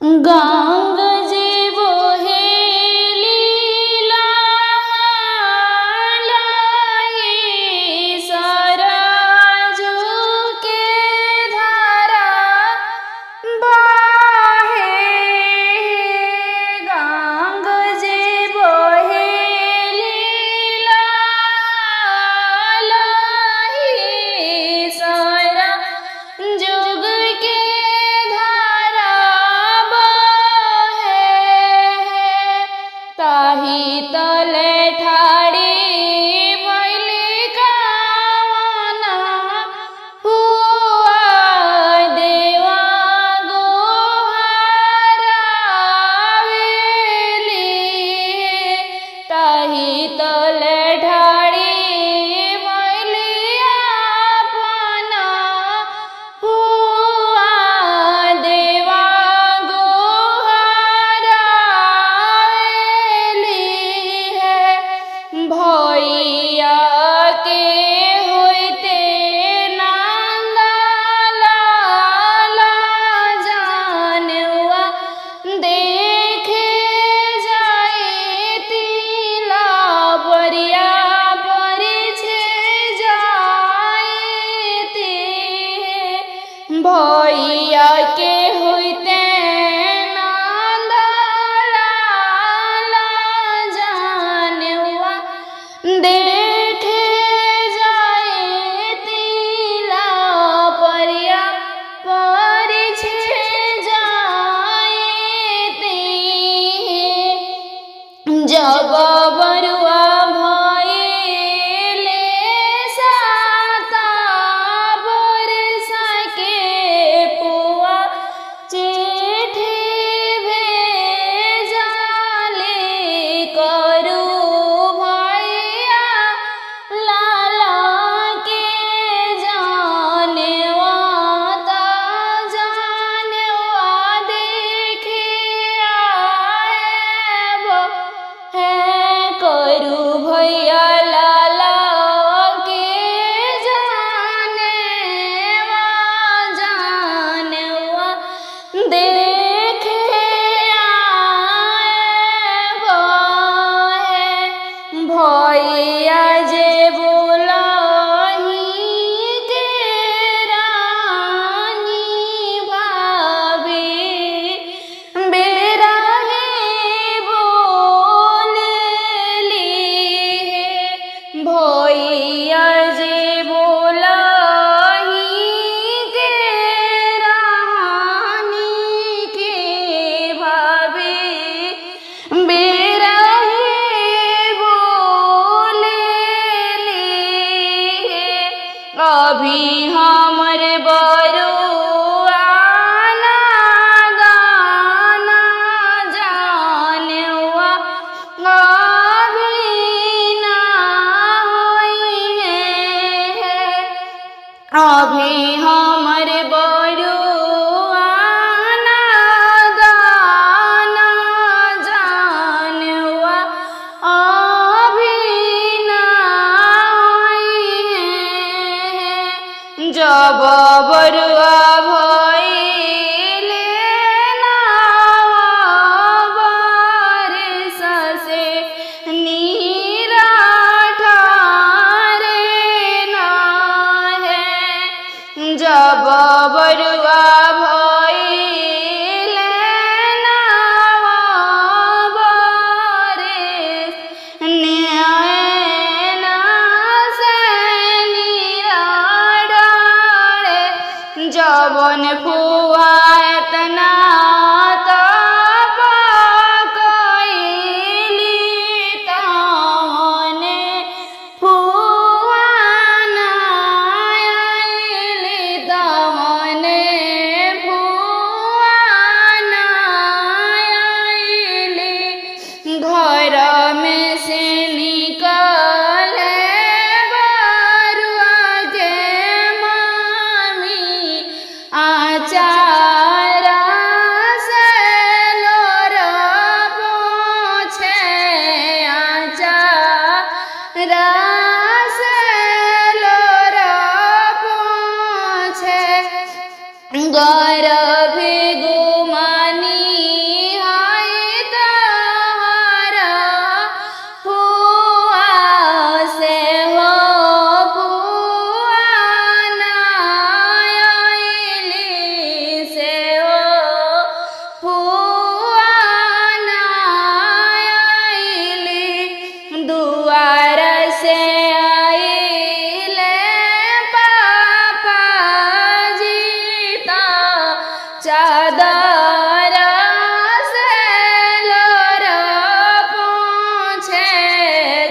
गंगा जी बोहे लीला लाई सरजू के धारा बाहे। गंगा जी बोहे लीला लाई सरजू के धारा बहे। ताही तले ठाड़ी भइली कामना हुआ देवा गोहरावेली। ताही तले ठाड़ी भइली अपना हुआ देवा गोहरावेली है। भैया के होइते नंदा लाला जानवा देखे जाइती लाबरिया परिछे जाइती। भैया के होइते नंदा लाला जानवा देखे जाइती लाबरिया परिछे जाइती। जब बरुआ भइले साता बरसा के पुआ चिट्ठी भेजाले करू भैया लाला के जानवा ता जानवा देखे आएब है। बरसेलोर पूछे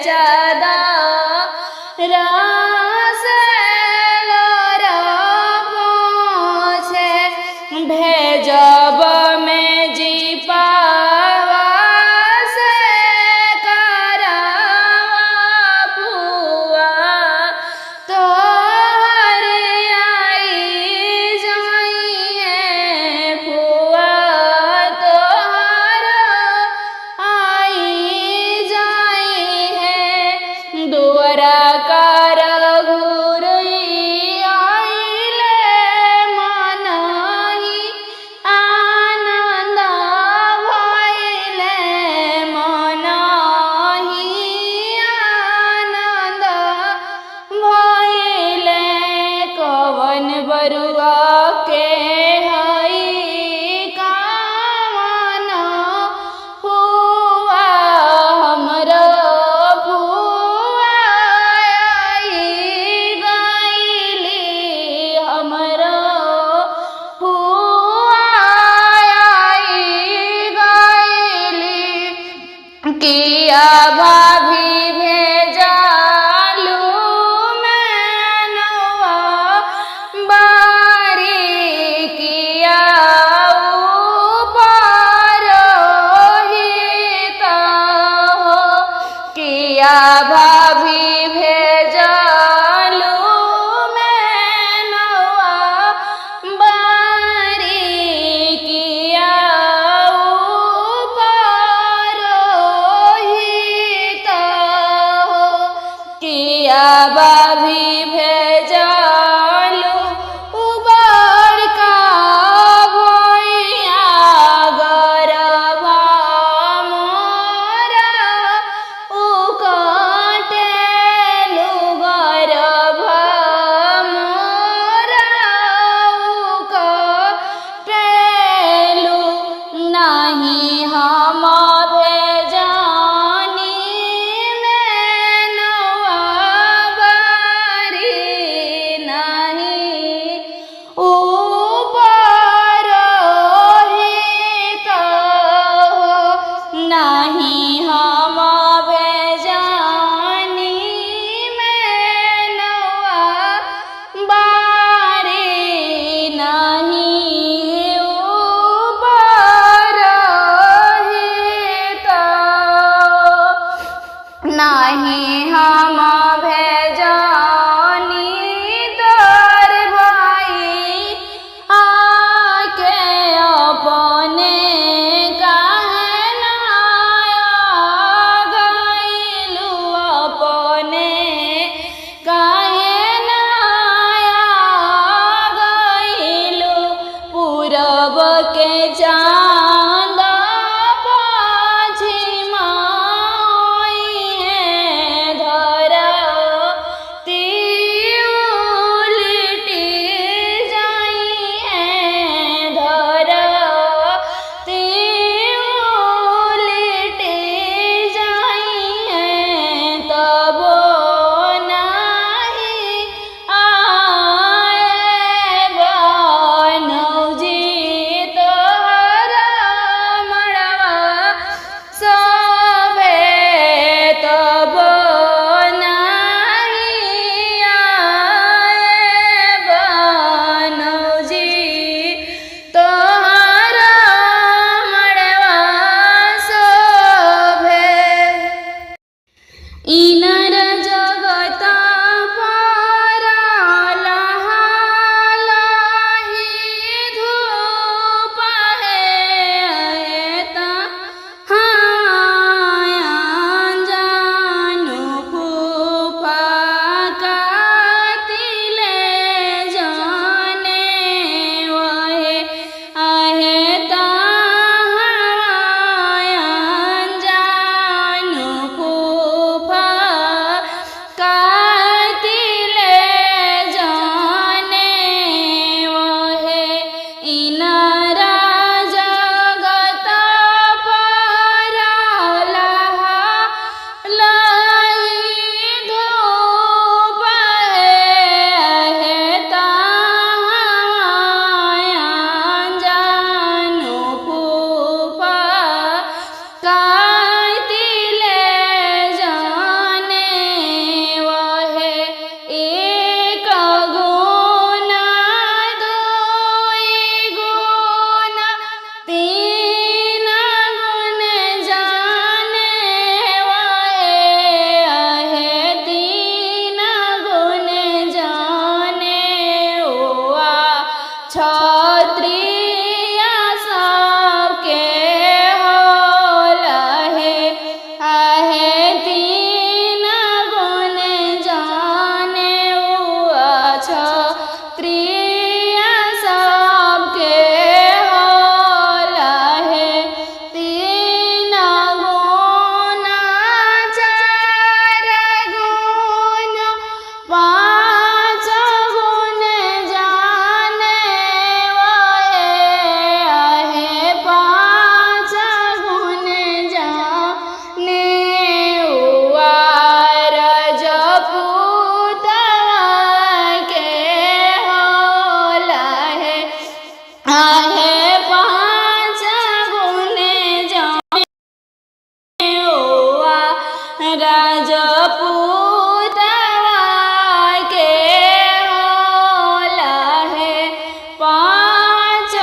चादर सेलोर पूछे भेजब में जी पावा से करवा फुआ तोहर आई जाइए फुआ तोहर आई जाई है दुआरा कर घुरई आइले मनहि आनंद भइले मनहि आनंद भइले कवन बरुआ के हई कावन फुआ हमरो फुआ आई गइली हमरो फुआ आई गइली किया भाभी भेजालू मैनवा बारी किया ऊपर हिता हो किया भाभी भेजालू मैनवा बारी किया ऊपर हिता हो किया भाभी भेजालू उबर का भैया गरबा मोरा उकटेलू गरबा मोरा उकटेलू नहीं हम भेजानी मैनवा बारी राजपूतवा के होला है पाँच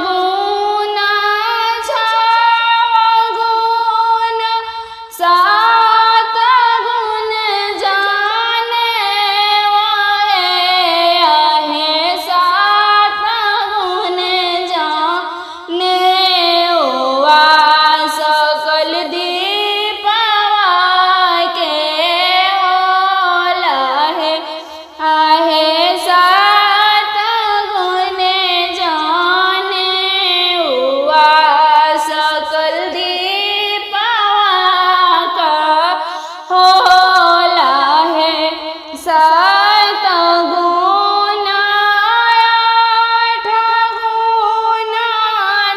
गुण छह गुण सात गुण जाने वाले आहे सात गुण जाने वा सकल दीपवा के होला है आहे सात गुण जाने वा सकल दीपवा का होला है सात गुण आठ गुण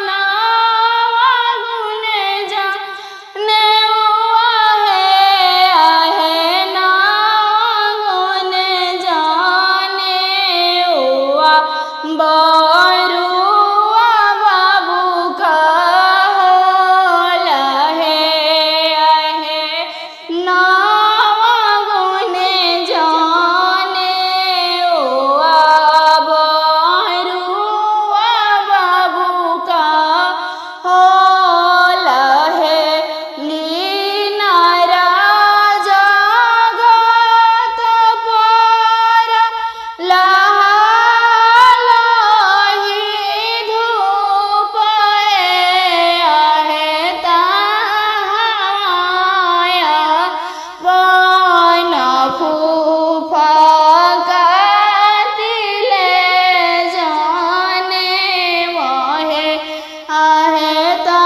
नव गुण जाने आहे नव गुण जाने बरुआ बाबू का होला है आहे नव गुण जाने बरुआ बाबू का होला है लीना राजा गत पर लही धूप आहे ताया वन फूफा कातिले जाने वहे आहे ता